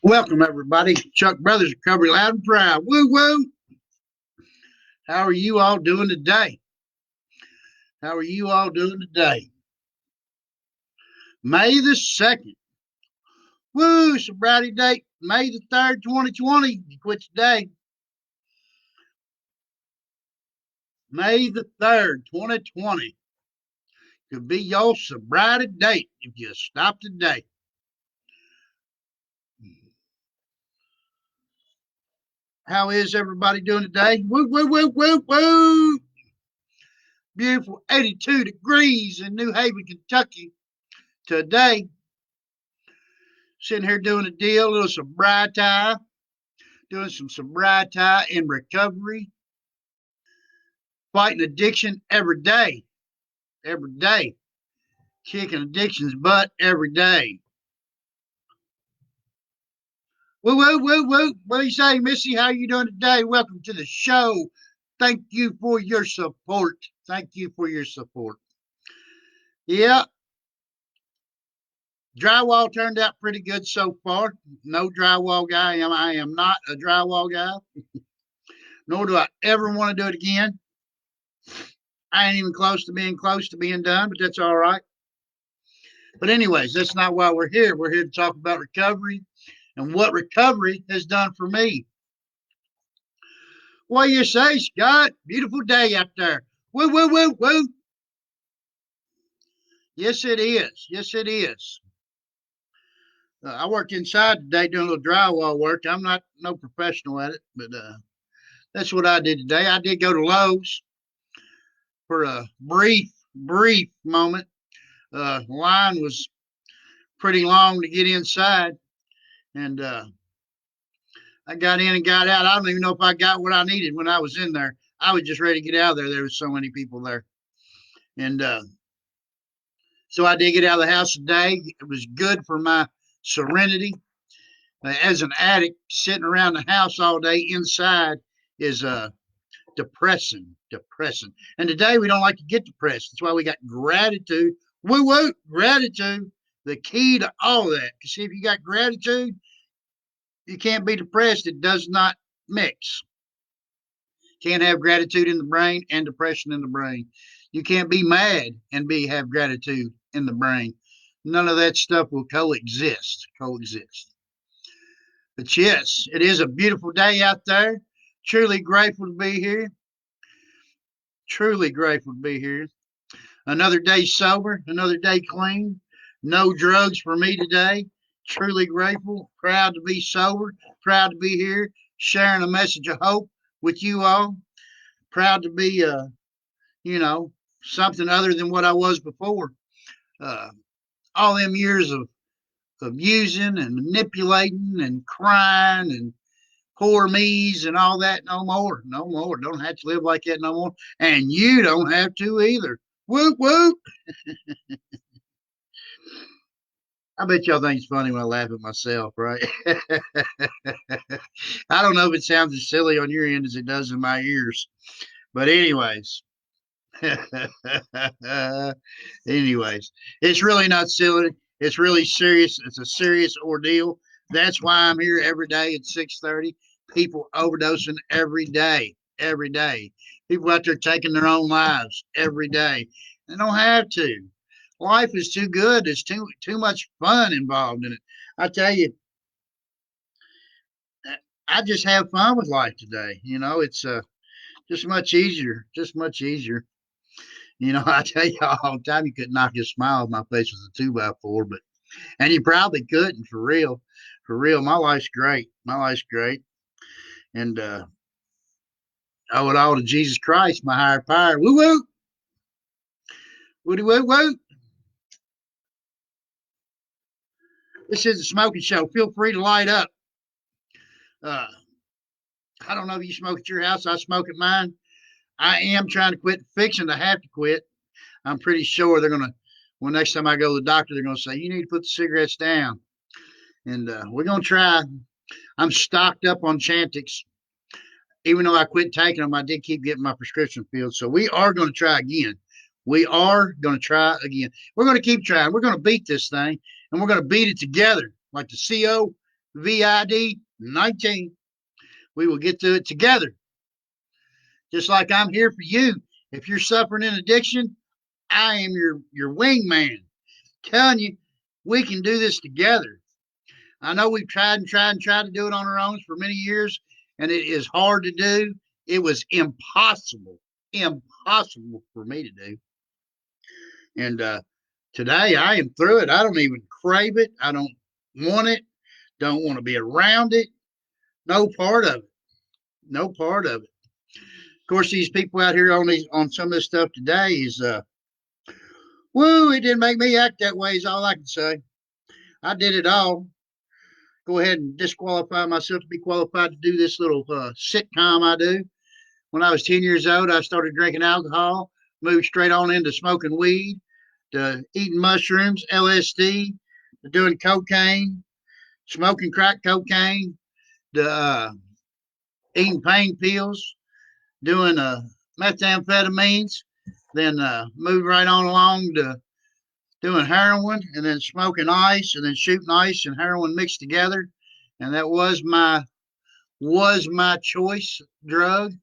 Welcome, everybody. Chuck Brothers Recovery Loud and Proud. Woo woo. How are you all doing today? How are you all doing today? May the 2nd. Woo, sobriety date, May the 3rd, 2020. You quit today. May the 3rd, 2020. Could be your sobriety date if you stop today. How is everybody doing today? Woo, woo, woo, woo, woo. Beautiful 82 degrees in New Haven, Kentucky today. Sitting here doing a deal, a little sobriety, doing some sobriety in recovery, fighting addiction every day, kicking addiction's butt every day. Woo, woo, woo, woo. What do you say, Missy? How you doing today? Welcome to the show. Thank you for your support. Thank you for your support. Yeah, drywall turned out pretty good so far. No drywall guy. I am not a drywall guy, nor do I ever want to do it again. I ain't even close to being done, but that's all right. But anyways, that's not why we're here. We're here to talk about recovery and what recovery has done for me. What do you say, Scott? Beautiful day out there. Woo, woo, woo, woo. Yes, it is. Yes, it is. I worked inside today doing a little drywall work. I'm not no professional at it, but that's what I did today. I did go to Lowe's for a brief moment. Line was pretty long to get inside, and I got in and got out. I don't even know if I got what I needed when I was in there. I was just ready to get out of there. There was so many people there, and so I did get out of the house today. It was good for my serenity. As an addict, sitting around the house all day inside is depressing. And today we don't like to get depressed. That's why we got gratitude. Woo woo, gratitude. The key to all that. See, if you got gratitude, you can't be depressed. It does not mix. Can't have gratitude in the brain and depression in the brain. You can't be mad and have gratitude in the brain. None of that stuff will coexist. But yes, it is a beautiful day out there. Truly grateful to be here. Truly grateful to be here. Another day sober, another day clean. No drugs for me today. Truly grateful. Proud to be sober. Proud to be here sharing a message of hope with you all. Proud to be, something other than what I was before. All them years of abusing and manipulating and crying and poor me's and all that. No more. Don't have to live like that no more. And you don't have to either. Whoop, whoop. I bet y'all think it's funny when I laugh at myself, right? I don't know if it sounds as silly on your end as it does in my ears. But anyways. Anyways, it's really not silly. It's really serious. It's a serious ordeal. That's why I'm here every day at 6:30. People overdosing every day. Every day. People out there taking their own lives every day. They don't have to. Life is too good. There's too much fun involved in it. I tell you, I just have fun with life today. It's just much easier. Just much easier. I tell you all the time, you could knock a smile off my face with a 2x4, and you probably couldn't for real. For real, my life's great. And I owe it all to Jesus Christ, my higher power. Woo woo, woody woo woo. This is a smoking show. Feel free to light up. I don't know if you smoke at your house. I smoke at mine. I am trying to quit, fixing to have to quit. I'm pretty sure they're gonna. Well, next time I go to the doctor, they're gonna say you need to put the cigarettes down, and we're gonna try. I'm stocked up on Chantix. Even though I quit taking them, I did keep getting my prescription filled. So we are going to try again. We are going to try again. We're going to keep trying. We're going to beat this thing, and we're going to beat it together, like the COVID 19. We will get to it together. Just like I'm here for you. If you're suffering in addiction, I am your wingman. Telling you, we can do this together. I know we've tried and tried and tried to do it on our own for many years, and it is hard to do. It was impossible for me to do. And today I am through it. I don't even crave it. I don't want it. Don't want to be around it. No part of it. No part of it. Of course, these people out here on some of this stuff today is woo, it didn't make me act that way is all I can say. I did it all. Go ahead and disqualify myself to be qualified to do this little sitcom I do. When I was 10 years old, I started drinking alcohol, moved straight on into smoking weed, to eating mushrooms, LSD, to doing cocaine, smoking crack cocaine, to eating pain pills, doing methamphetamines, then moved right on along to doing heroin, and then smoking ice, and then shooting ice and heroin mixed together. And that was my choice drug,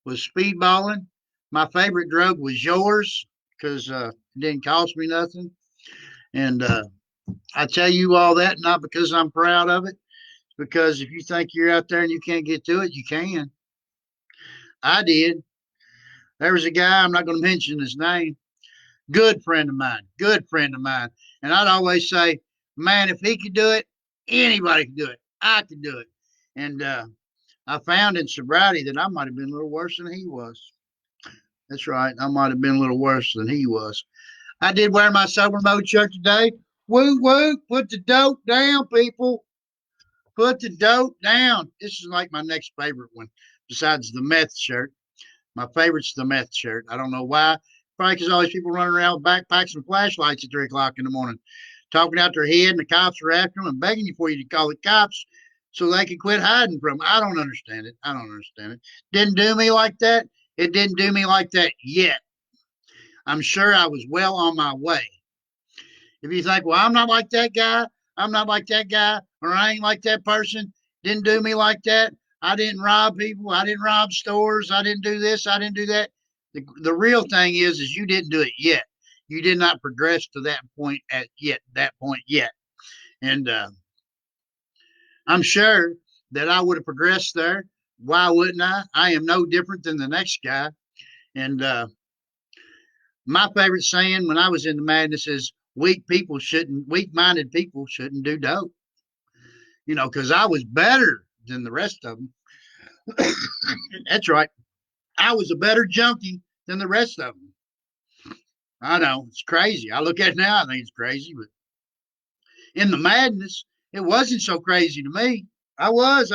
was speedballing. My favorite drug was yours because it didn't cost me nothing. And I tell you all that not because I'm proud of it, because if you think you're out there and you can't get to it, you can. I did. There was a guy, I'm not going to mention his name, good friend of mine, good friend of mine. And I'd always say, man, if he could do it, anybody could do it. I could do it. And I found in sobriety that I might have been a little worse than he was. That's right. I might have been a little worse than he was. I did wear my sober mode shirt today. Woo woo. Put the dope down, people. Put the dope down. This is like my next favorite one, besides the meth shirt. My favorite's the meth shirt. I don't know why. Probably because all these people running around with backpacks and flashlights at 3 o'clock in the morning, talking out their head, and the cops are after them and begging you for you to call the cops so they can quit hiding from them. I don't understand it. I don't understand it. Didn't do me like that. It didn't do me like that yet. I'm sure I was well on my way. If you think, well, I'm not like that guy, I'm not like that guy, or I ain't like that person, didn't do me like that. I didn't rob people. I didn't rob stores. I didn't do this. I didn't do that. The real thing is you didn't do it yet. You did not progress to that point yet. And I'm sure that I would have progressed there. Why wouldn't I? I am no different than the next guy. And my favorite saying when I was in the madness is weak-minded people shouldn't do dope. Because I was better than the rest of them. That's right. I was a better junkie than the rest of them. I know it's crazy. I look at it now, I think it's crazy, but in the madness, it wasn't so crazy to me. I was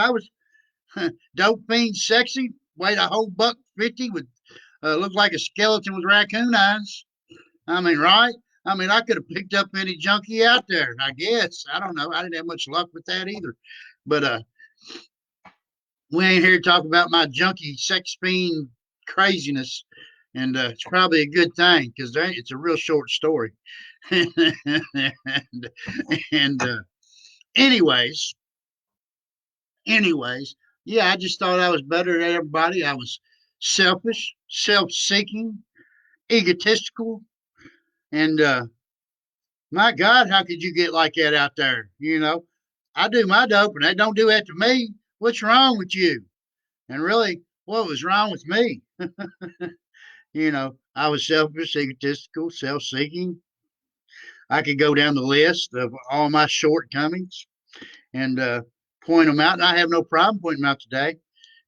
dope fiend sexy, weighed a whole $150 with looked like a skeleton with raccoon eyes. I mean, right? I mean, I could have picked up any junkie out there, I guess. I don't know. I didn't have much luck with that either. But we ain't here to talk about my junkie sex fiend craziness. And it's probably a good thing because it's a real short story. and anyways, anyways, yeah, I just thought I was better than everybody. I was selfish, self-seeking, egotistical, and my God, how could you get like that out there? I do my dope and they don't do that to me. What's wrong with you? And really, what was wrong with me? I was selfish, egotistical, self seeking. I could go down the list of all my shortcomings and point them out. And I have no problem pointing them out today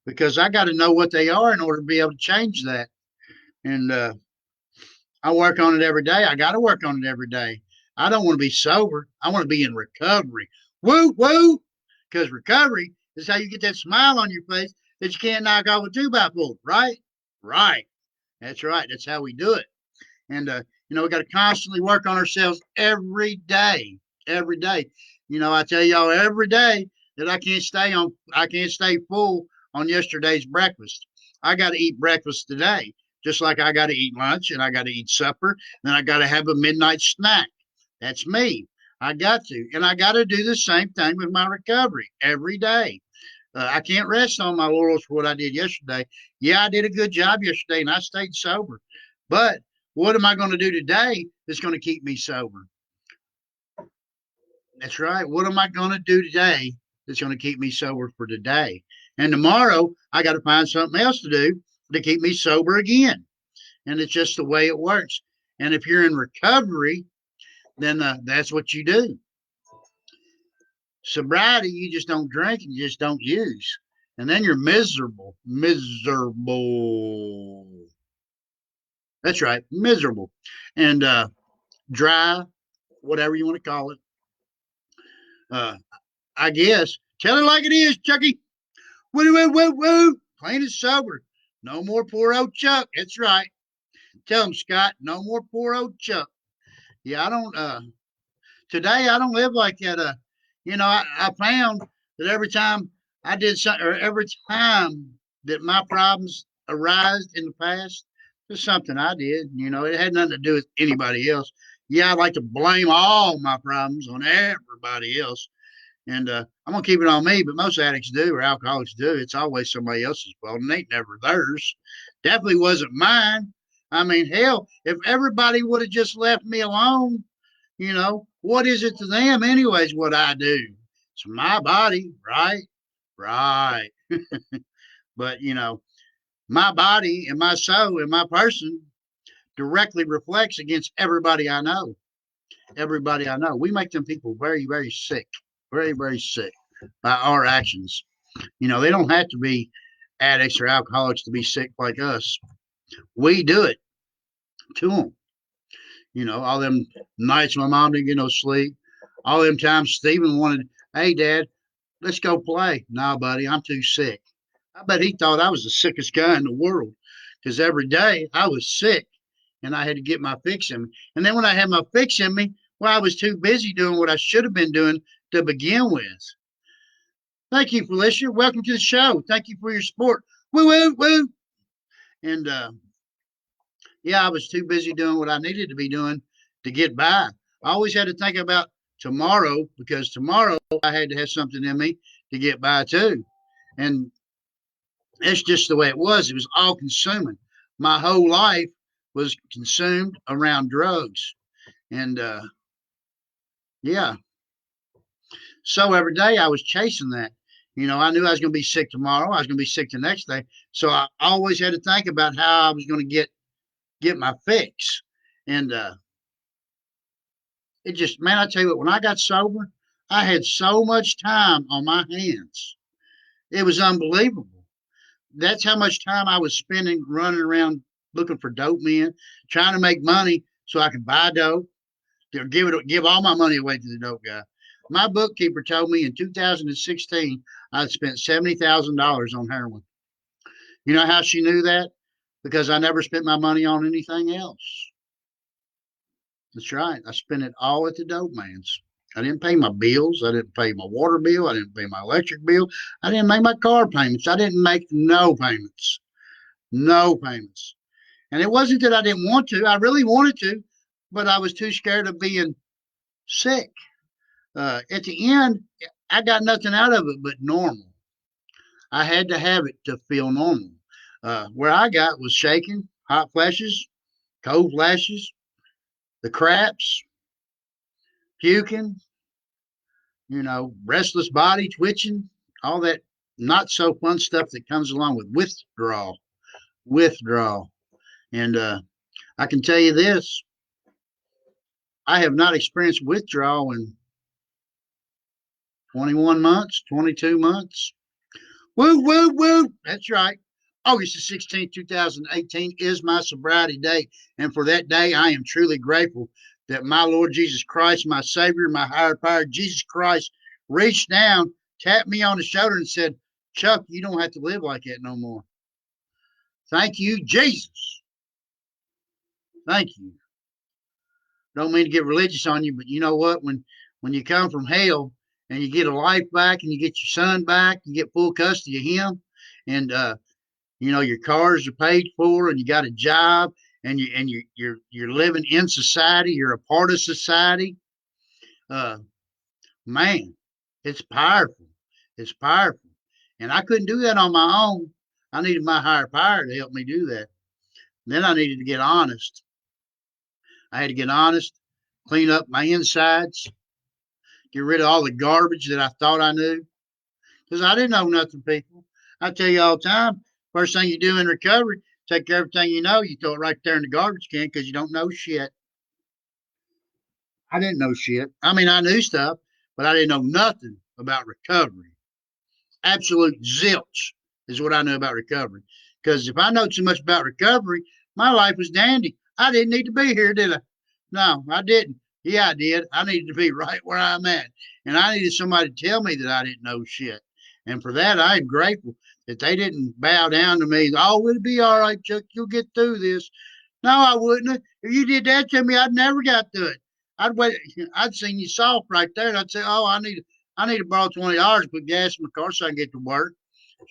because I got to know what they are in order to be able to change that. And I work on it every day. I got to work on it every day. I don't want to be sober. I want to be in recovery. Woo, woo. Because recovery is how you get that smile on your face that you can't knock off a 2x4, right? Right. That's right. That's how we do it. And, we got to constantly work on ourselves every day. Every day. I tell y'all every day that I can't stay full on yesterday's breakfast. I got to eat breakfast today, just like I got to eat lunch and I got to eat supper. And then I got to have a midnight snack. That's me. I got to. And I got to do the same thing with my recovery every day. I can't rest on my laurels for what I did yesterday. Yeah, I did a good job yesterday and I stayed sober. But what am I going to do today that's going to keep me sober? That's right. What am I going to do today that's going to keep me sober for today? And tomorrow, I got to find something else to do to keep me sober again. And it's just the way it works. And if you're in recovery, then that's what you do. Sobriety, you just don't drink and you just don't use. And then you're miserable. Miserable. That's right. Miserable. And dry, whatever you want to call it. I guess. Tell it like it is, Chucky. Woo, woo, woo, woo. Plain and sober. No more poor old Chuck. That's right. Tell him, Scott, no more poor old Chuck. Yeah, I don't, today I don't live like that. I found that every time I did something, or every time that my problems arise in the past, there's something I did. It had nothing to do with anybody else. Yeah, I'd like to blame all my problems on everybody else. And I'm going to keep it on me, but most addicts do, or alcoholics do. It's always somebody else's fault, and it ain't never theirs. Definitely wasn't mine. I mean, hell, if everybody would have just left me alone, what is it to them, anyways, what I do? It's my body, right? Right. But, my body and my soul and my person directly reflects against everybody I know. Everybody I know. We make them people very, very sick. Very, very sick by our actions. They don't have to be addicts or alcoholics to be sick like us. We do it to them. All them nights my mom didn't get no sleep. All them times Stephen wanted, hey, Dad, let's go play. Nah, buddy, I'm too sick. I bet he thought I was the sickest guy in the world because every day I was sick and I had to get my fix in me. And then when I had my fix in me, well, I was too busy doing what I should have been doing to begin with. Thank you, Felicia. Welcome to the show. Thank you for your support. Woo, woo, woo. And yeah, I was too busy doing what I needed to be doing to get by. I always had to think about tomorrow because tomorrow I had to have something in me to get by too. And that's just the way it was. It was all consuming. My whole life was consumed around drugs. And yeah. So every day I was chasing that. I knew I was going to be sick tomorrow. I was going to be sick the next day. So I always had to think about how I was going to get my fix. And it just, man, I tell you what, when I got sober, I had so much time on my hands. It was unbelievable. That's how much time I was spending running around looking for dope men, trying to make money so I could buy dope, give all my money away to the dope guy. My bookkeeper told me in 2016 I'd spent $70,000 on heroin. You know how she knew that? Because I never spent my money on anything else. That's right. I spent it all at the dope man's. I didn't pay my bills. I didn't pay my water bill. I didn't pay my electric bill. I didn't make my car payments. I didn't make no payments. No payments. And it wasn't that I didn't want to. I really wanted to, but I was too scared of being sick. At the end, I got nothing out of it but normal. I had to have it to feel normal. Where I got was shaking, hot flashes, cold flashes, the craps, puking, restless body, twitching, all that not so fun stuff that comes along with withdrawal. Withdrawal. And I can tell you this, I have not experienced withdrawal in 21 months, 22 months. Woo, woo, woo. That's right. August the 16th, 2018 is my sobriety day. And for that day, I am truly grateful that my Lord Jesus Christ, my Savior, my higher power, Jesus Christ, reached down, tapped me on the shoulder and said, Chuck, you don't have to live like that no more. Thank you, Jesus. Thank you. Don't mean to get religious on you, but you know what? When you come from hell and you get a life back and you get your son back, you get full custody of him, and your cars are paid for, and you got a job, and you're living in society. You're a part of society. Uh, Man, it's powerful. It's powerful, and I couldn't do that on my own. I needed my higher power to help me do that. Then I needed to get honest. I had to get honest, clean up my insides, get rid of all the garbage that I thought I knew, because I didn't know nothing, people. I tell you all the time, first thing you do in recovery, take everything you know, you throw it right there in the garbage can because you don't know shit. I didn't know shit. I mean, I knew stuff, but I didn't know nothing about recovery. Absolute zilch is what I knew about recovery. Because if I know too much about recovery, my life was dandy. I didn't need to be here, did I? No, I didn't. Yeah, I did. I needed to be right where I'm at. And I needed somebody to tell me that I didn't know shit. And for that, I am grateful that they didn't bow down to me. Oh, it'll be all right, Chuck. You'll get through this. No, I wouldn't. If you did that to me, I'd never got through it. I'd wait. I'd seen you soft right there, and I'd say, "Oh, I need to borrow $20 to put gas in my car so I can get to work."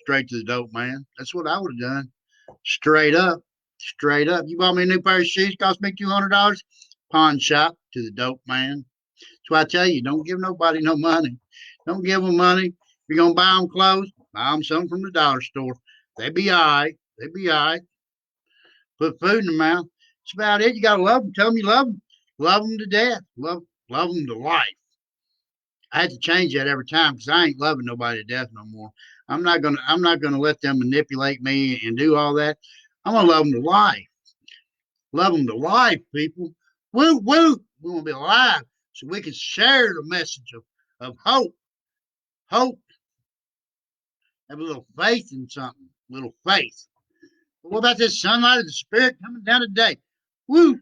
Straight to the dope man. That's what I would have done. Straight up. Straight up. You bought me a new pair of shoes, cost me $200. Pawn shop to the dope man. That's why I tell you, don't give nobody no money. Don't give them money. If you're going to buy them clothes, buy them some from the dollar store. They be all right. They be all right. Put food in their mouth. That's about it. You got to love them. Tell them you love them. Love them to death. Love them to life. I had to change that every time because I ain't loving nobody to death no more. I'm not gonna let them manipulate me and do all that. I'm gonna love them to life. Love them to life, people. Woo woo. We want to be alive so we can share the message of hope. Hope. Have a little faith in something. A little faith. But what about this sunlight of the spirit coming down today? Woo.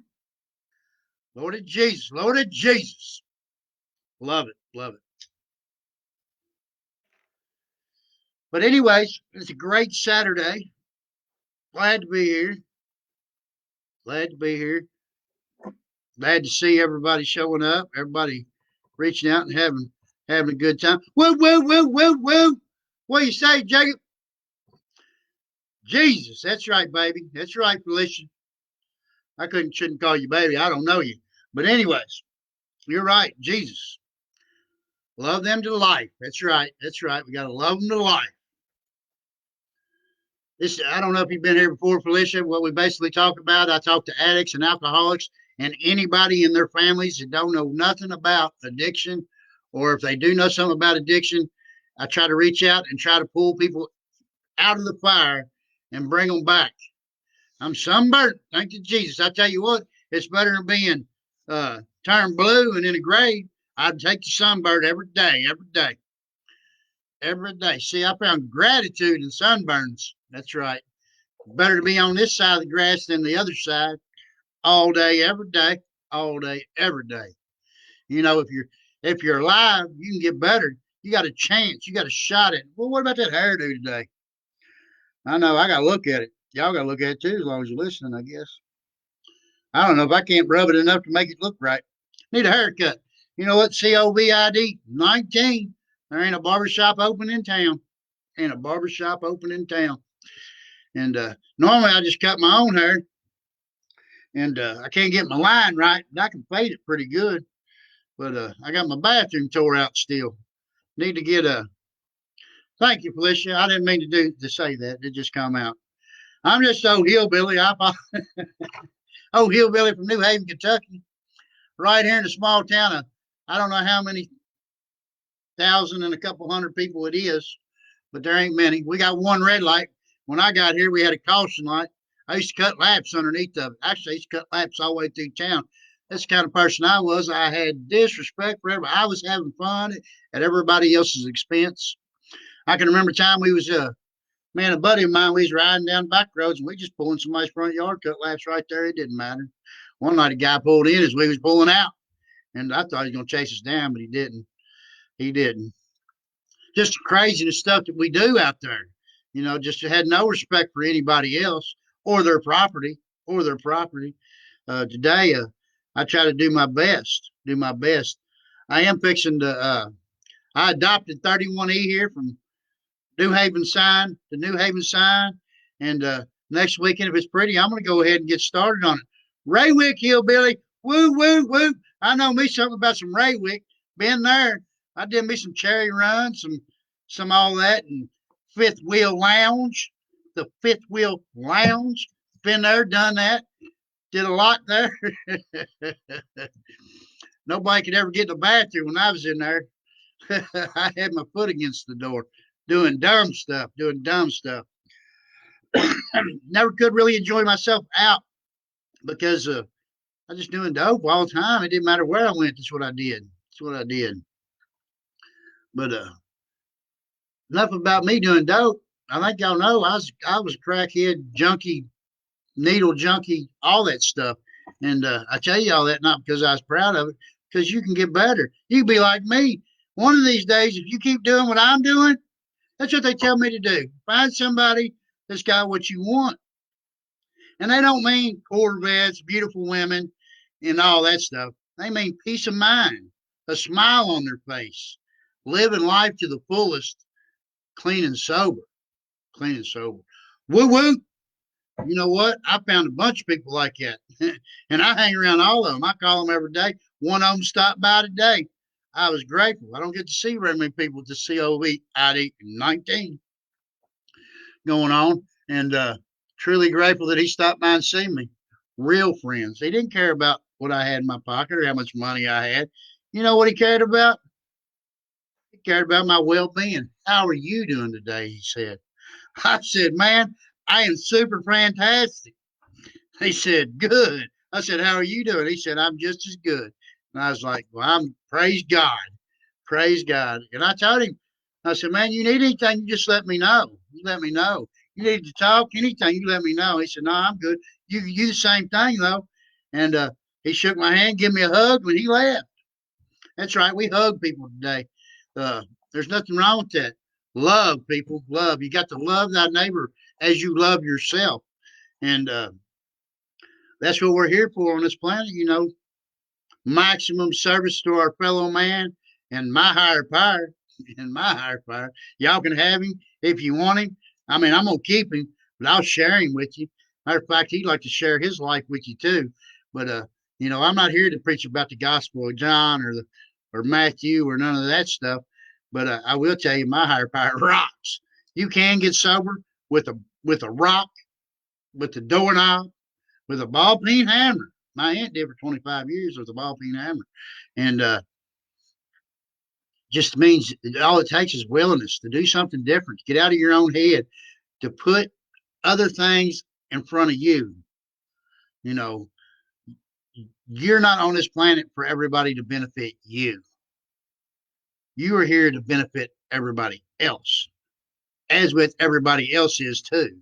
Lord of Jesus. Lord of Jesus. Love it. Love it. But anyways, it's a great Saturday. Glad to be here. Glad to be here. Glad to see everybody showing up, everybody reaching out and having a good time. Woo, woo, woo, woo, woo. What do you say, Jacob? Jesus, that's right, baby. That's right, Felicia. I shouldn't call you baby. I don't know you. But anyways, you're right. Jesus. Love them to life. That's right. That's right. We gotta love them to life. I don't know if you've been here before, Felicia. What we basically talk about, I talk to addicts and alcoholics and anybody in their families that don't know nothing about addiction, or if they do know something about addiction, I try to reach out and try to pull people out of the fire and bring them back. I'm sunburnt. Thank you, Jesus. I tell you what, it's better than being turned blue and in a grave. I'd take the sunburn every day, every day, every day. See, I found gratitude in sunburns. That's right. Better to be on this side of the grass than the other side all day, every day. If you're alive, you can get better. You got a chance. You got a shot at it. Well, what about that hairdo today? I know I gotta look at it. Y'all gotta look at it too, as long as you're listening, I guess. I don't know if I can't rub it enough to make it look right. Need a haircut. You know what? COVID 19. There ain't a barbershop open in town. Ain't a barbershop open in town. And normally I just cut my own hair, and I can't get my line right. I can fade it pretty good, but I got my bathroom tore out still. Need to get a. Thank you, Felicia. I didn't mean to say that. It just come out. I'm just old hillbilly. Old hillbilly from New Haven, Kentucky, right here in a small town of I don't know how many thousand and a couple hundred people it is, but there ain't many. We got one red light. When I got here, we had a caution light. I used to cut laps underneath of it. Actually, I used to cut laps all the way through town. That's the kind of person I was. I had disrespect for everybody. I was having fun at everybody else's expense. I can remember a time we was man, a buddy of mine, we was riding down back roads and we just pulling somebody's front yard, cut laps right there. It didn't matter. One night a guy pulled in as we was pulling out, and I thought he was gonna chase us down, but he didn't. He didn't. Just the craziness stuff that we do out there. Just had no respect for anybody else or their property today, I try to do my best. Do my best. I am fixing to. I adopted 31E here from New Haven sign, the New Haven sign. And next weekend, if it's pretty, I'm going to go ahead and get started on it. Raywick Hillbilly, woo, woo, woo. I know me something about some Raywick. Been there. I did me some cherry runs, some all that, and Fifth Wheel Lounge, the Fifth Wheel Lounge. Been there, done that. Did a lot there. Nobody could ever get in the bathroom when I was in there. I had my foot against the door, doing dumb stuff, doing dumb stuff. Never could really enjoy myself out because I was just doing dope all the time. It didn't matter where I went. That's what I did. That's what I did. But enough about me doing dope. I think y'all know I was a crackhead, junkie, needle junkie, all that stuff. And I tell you all that not because I was proud of it, because you can get better. You can be like me. One of these days, if you keep doing what I'm doing, that's what they tell me to do. Find somebody that's got what you want. And they don't mean Corvettes, beautiful women, and all that stuff. They mean peace of mind, a smile on their face, living life to the fullest, clean and sober, clean and sober. Woo woo. You know what? I found a bunch of people like that. And I hang around all of them. I call them every day. One of them stopped by today. I was grateful. I don't get to see very many people at the COV ID 19 going on. And truly grateful that he stopped by and seen me. Real friends. He didn't care about what I had in my pocket or how much money I had. You know what he cared about? He cared about my well being. How are you doing today? He said. I said, man, I am super fantastic. He said, good. I said, how are you doing? He said, I'm just as good. And I was like, well, I'm praise God. Praise God. And I told him, I said, man, you need anything, you just let me know. You let me know. You need to talk, anything, you let me know. He said, no, I'm good. You the same thing, though. And he shook my hand, gave me a hug when he left. That's right. We hug people today. Uh, there's nothing wrong with that. Love, people. Love. You got to love thy neighbor as you love yourself. And that's what we're here for on this planet, maximum service to our fellow man and my higher power. And my higher power. Y'all can have him if you want him. I mean, I'm going to keep him, but I'll share him with you. Matter of fact, he'd like to share his life with you too. But, I'm not here to preach about the gospel of John or Matthew or none of that stuff. But I will tell you, my higher power rocks. You can get sober with a rock, with the doorknob, with a ball peen hammer. My aunt did for 25 years with a ball peen hammer. And just means all it takes is willingness to do something different, to get out of your own head, to put other things in front of you. You know, you're not on this planet for everybody to benefit you. You are here to benefit everybody else, as with everybody else is too.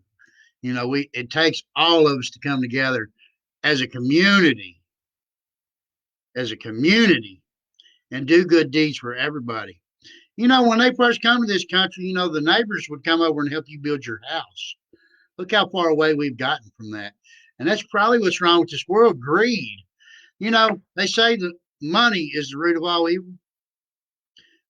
It takes all of us to come together as a community, and do good deeds for everybody. When they first come to this country, the neighbors would come over and help you build your house. Look how far away we've gotten from that. And that's probably what's wrong with this world, greed. They say that money is the root of all evil.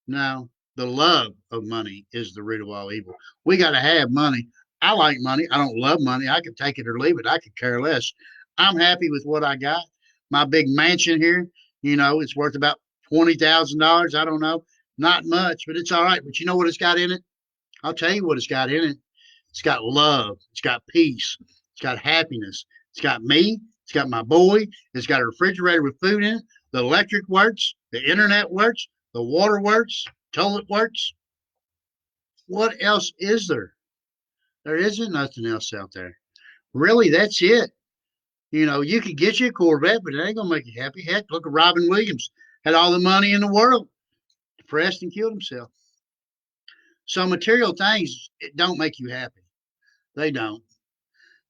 No, the love of money is the root of all evil. We got to have money. I like money. I don't love money. I could take it or leave it. I could care less. I'm happy with what I got. My big mansion here, it's worth about $20,000. I don't know. Not much, but it's all right. But you know what it's got in it? I'll tell you what it's got in it. It's got love. It's got peace. It's got happiness. It's got me. It's got my boy. It's got a refrigerator with food in it. The electric works. The internet works. The water works. Toilet works. What else is there? There isn't nothing else out there. Really, that's it. You could get you a Corvette, but it ain't gonna make you happy. Heck, look at Robin Williams. Had all the money in the world, depressed and killed himself. So material things it don't make you happy. They don't.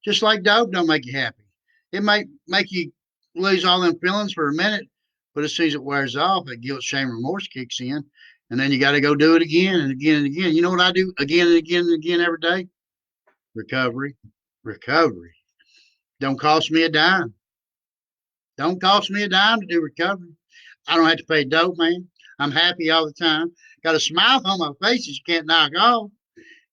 Just like dope don't make you happy. It might make you lose all them feelings for a minute, but as soon as it wears off, that guilt, shame, remorse kicks in, and then you got to go do it again and again and again. You know what I do again and again and again every day? Recovery, recovery. Don't cost me a dime. Don't cost me a dime to do recovery. I don't have to pay dope, man. I'm happy all the time. Got a smile on my face that you can't knock off.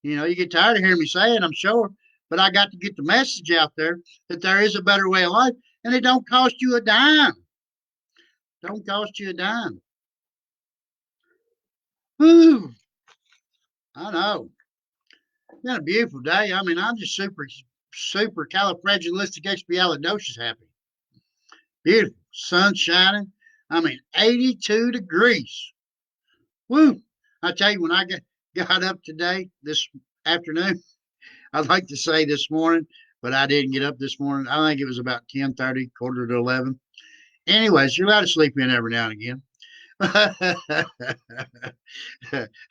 You get tired of hearing me say it, I'm sure, but I got to get the message out there that there is a better way of life, and it don't cost you a dime. Don't cost you a dime. Whew, I know. It's been a beautiful day. I mean, I'm just super califragilisticexpialidocious happy. Beautiful. Sun shining. I mean, 82 degrees. Woo! I tell you, when I got up today, this afternoon, I'd like to say this morning, but I didn't get up this morning. I think it was about 10:30, quarter to 11. Anyways, you're allowed to sleep in every now and again.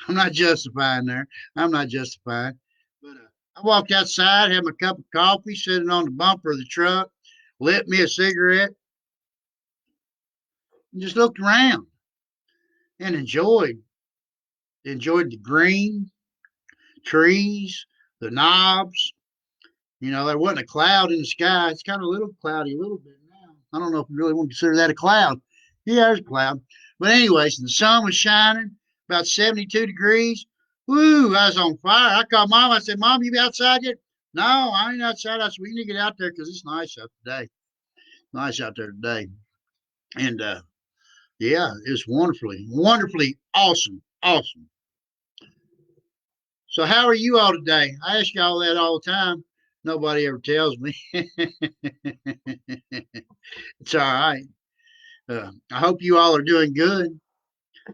I'm not justifying there. I'm not justifying. But I walked outside, had my cup of coffee, sitting on the bumper of the truck, lit me a cigarette, and just looked around and enjoyed the green trees, the knobs. There wasn't a cloud in the sky. It's kind of a little cloudy, a little bit now. I don't know if you really want to consider that a cloud. Yeah, there's a cloud. But anyways, the sun was shining, about 72 degrees. Woo, I was on fire. I called Mom. I said, Mom, you be outside yet? No, I ain't outside. I said, we need to get out there because it's nice out today. Nice out there today. And yeah, it was wonderfully awesome. Awesome. So how are you all today? I ask y'all that all the time. Nobody ever tells me. It's all right. I hope you all are doing good.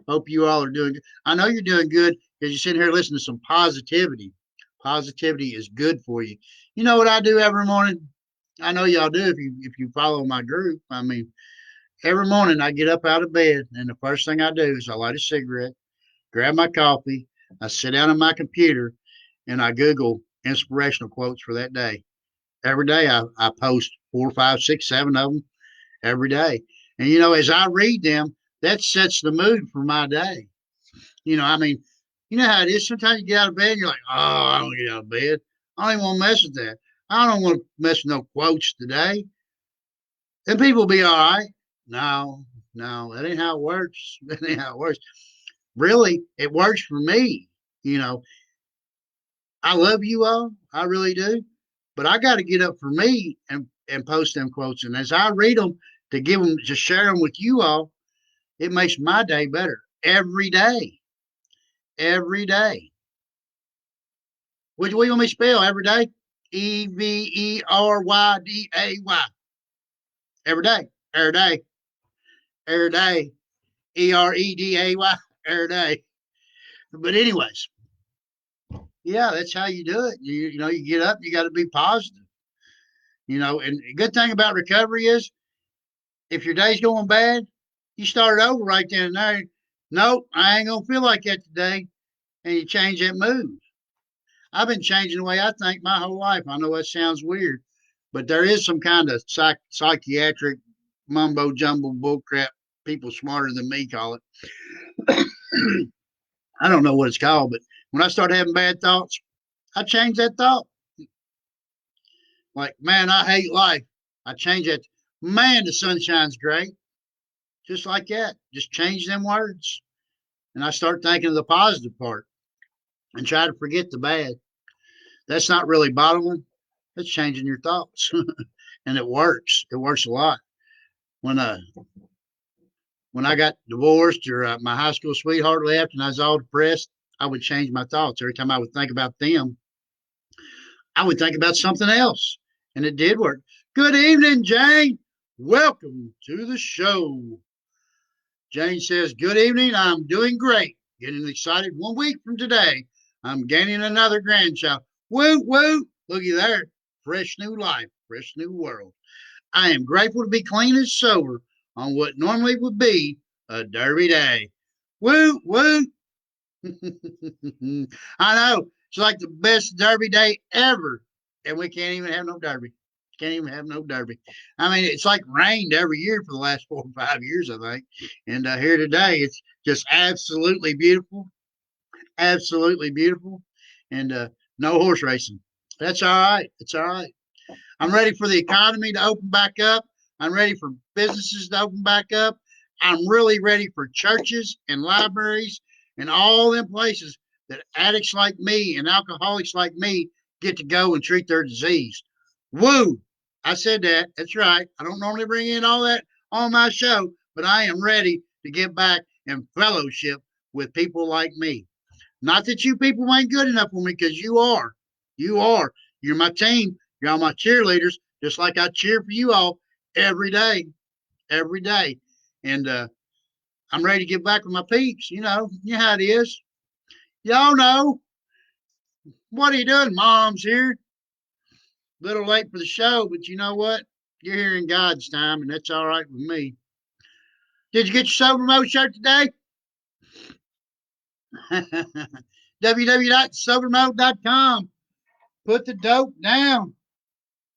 Hope you all are doing good. I know you're doing good because you're sitting here listening to some positivity. Positivity is good for you. You know what I do every morning? I know y'all do if you follow my group. I mean, every morning I get up out of bed and the first thing I do is I light a cigarette, grab my coffee, I sit down on my computer, and I Google inspirational quotes for that day. Every day I post 4, 5, 6, 7 of them every day. And as I read them, that sets the mood for my day. I mean, you know how it is. Sometimes you get out of bed and you're like, oh, I don't get out of bed. I don't even want to mess with that. I don't want to mess with no quotes today. And people will be all right. No, no, that ain't how it works. That ain't how it works. Really, it works for me. You know, I love you all. I really do. But I got to get up for me and post them quotes. And as I read them to share them with you all, it makes my day better every day. Every day. Which way you want me to spell every day? Everyday. Every day. Every day. Every day. Ereday. Every day. But anyways, yeah, that's how you do it. You get up, you got to be positive. And the good thing about recovery is if your day's going bad, you start it over right then and there. Nope, I ain't gonna feel like that today, and you change that mood. I've been changing the way I think my whole life. I know that sounds weird, but there is some kind of psychiatric mumbo jumbo bullcrap people smarter than me call it. I don't know what it's called, but when I start having bad thoughts, I change that thought. Like, man, I hate life. I change it. Man, the sunshine's great. Just like that. Just change them words. And I start thinking of the positive part and try to forget the bad. That's not really bottling. That's changing your thoughts. And it works. It works a lot. When when I got divorced or my high school sweetheart left and I was all depressed, I would change my thoughts. Every time I would think about them, I would think about something else. And it did work. Good evening, Jane. Welcome to the show. Jane says, good evening. I'm doing great. Getting excited 1 week from today. I'm gaining another grandchild. Woo, woo. Looky there. Fresh new life, fresh new world. I am grateful to be clean and sober on what normally would be a derby day. Woo, woo. I know. It's like the best derby day ever. And we can't even have no derby. Can't even have no derby. I mean, it's like rained every year for the last 4 or 5 years, I think. And here today, it's just absolutely beautiful. Absolutely beautiful. And no horse racing. That's all right. It's all right. I'm ready for the economy to open back up. I'm ready for businesses to open back up. I'm really ready for churches and libraries and all them places that addicts like me and alcoholics like me get to go and treat their disease. Woo! I said that. That's right. I don't normally bring in all that on my show, but I am ready to get back and fellowship with people like me. Not that you people ain't good enough for me, because you are. You are. You're my team. You're all my cheerleaders, just like I cheer for you all every day. Every day. And I'm ready to get back with my peeps. You know how it is. Y'all know. What are you doing? Mom's here. A little late for the show, but you know what? You're here in God's time, and that's all right with me. Did you get your Sober Mode shirt today? www.sobermode.com. Put the dope down.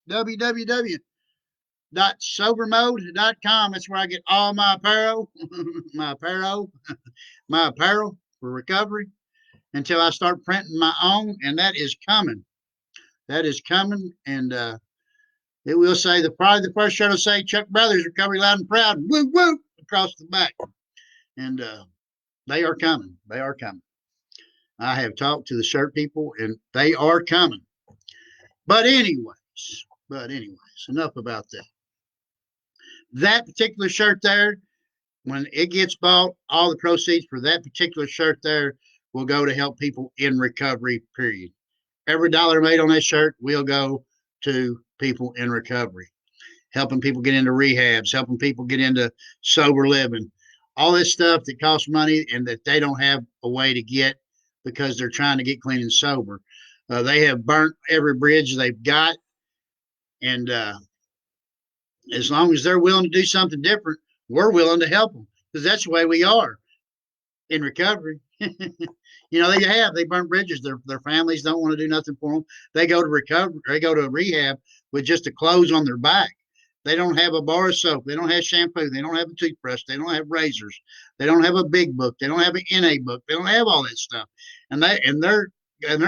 www.sobermode.com. That's where I get all my apparel, my apparel for recovery until I start printing my own, and that is coming. That is coming, and it will say probably the first shirt will say Chuck Brothers Recovery Loud and Proud, woo woo across the back, and they are coming. They are coming. I have talked to the shirt people, and they are coming. But anyways, enough about that. That particular shirt there, when it gets bought, all the proceeds for that particular shirt there will go to help people in recovery, period. Every dollar made on that shirt will go to people in recovery, helping people get into rehabs, helping people get into sober living, all this stuff that costs money and that they don't have a way to get because they're trying to get clean and sober. They have burnt every bridge they've got, and as long as they're willing to do something different, we're willing to help them, because that's the way we are in recovery. They burn bridges. Their families don't want to do nothing for them. They go to recovery. They go to rehab with just the clothes on their back. They don't have a bar of soap. They don't have shampoo. They don't have a toothbrush. They don't have razors. They don't have a big book. They don't have an NA book. They don't have all that stuff. And they're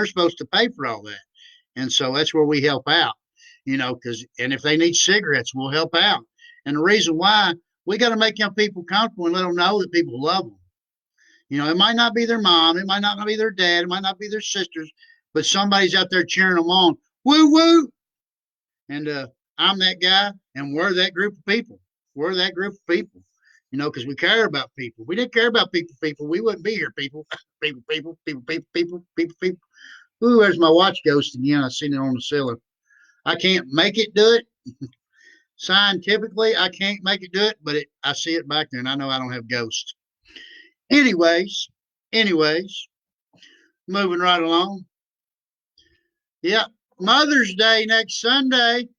supposed to pay for all that. And so that's where we help out. And if they need cigarettes, we'll help out. And the reason why, we got to make young people comfortable and let them know that people love them. It might not be their mom, it might not be their dad, it might not be their sisters, but somebody's out there cheering them on. Woo woo! And I'm that guy, and we're that group of people. We're that group of people. Because we care about people. We didn't care about people, we wouldn't be here, people. People. Ooh, there's my watch ghost again. I seen it on the ceiling. I can't make it do it. Scientifically, I can't make it do it, but I see it back there, and I know I don't have ghosts. Anyways, moving right along. Yeah, Mother's Day next Sunday.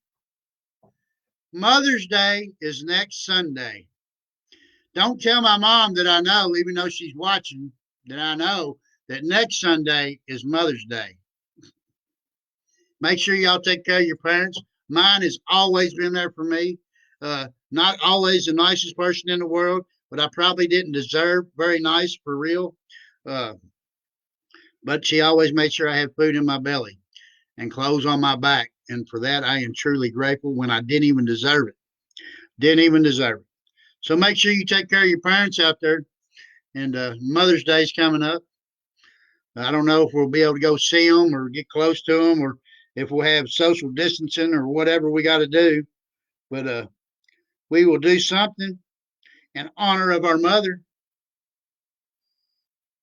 Mother's Day is next Sunday. Don't tell my mom that I know, even though she's watching, that I know that next Sunday is Mother's Day. Make sure y'all take care of your parents. Mine has always been there for me. Not always the nicest person in the world, but I probably didn't deserve very nice for real. But she always made sure I had food in my belly and clothes on my back. And for that, I am truly grateful when I didn't even deserve it. Didn't even deserve it. So make sure you take care of your parents out there. And Mother's Day is coming up. I don't know if we'll be able to go see them or get close to them, or if we'll have social distancing or whatever we got to do. But we will do something in honor of our mother.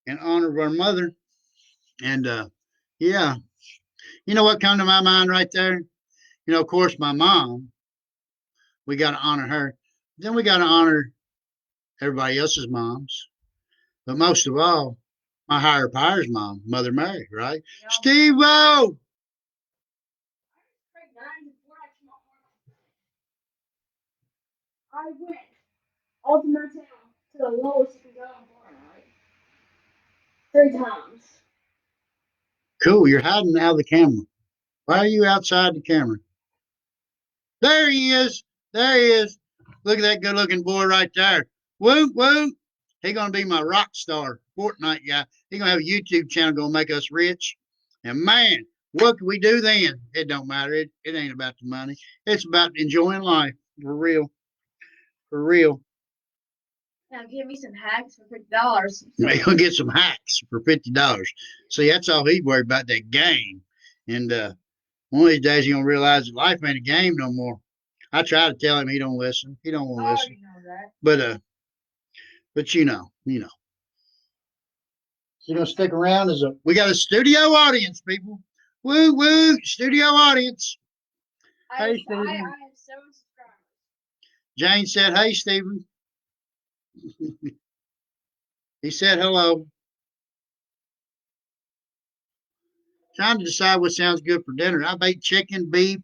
In honor of our mother. And yeah, you know what come to my mind right there? Of course, my mom. We got to honor her. Then we got to honor everybody else's moms. But most of all, my higher power's mom, Mother Mary, right? Yeah. Steve-O! I went ultimately to the lowest you can go in Florida, right? 3 times. Cool, you're hiding out of the camera. Why are you outside the camera? There he is. There he is. Look at that good-looking boy right there. Woo, woo. He gonna be my rock star Fortnite guy. He gonna have a YouTube channel gonna make us rich. And man, what can we do then? It don't matter. It ain't about the money. It's about enjoying life. For real. For real. Now give me some hacks for $50. Maybe he'll get some hacks for $50. See, that's all he's worried about, that game. And one of these days he's gonna realize that life ain't a game no more. I try to tell him, he don't listen. He don't want to listen. Know that. But you know. He's gonna stick around as we got a studio audience, people. Woo woo, studio audience. Hey, Stephen. I have 7 subscribers. Jane said, "Hey, Stephen." He said hello. Trying to decide what sounds good for dinner. I've ate chicken, beef,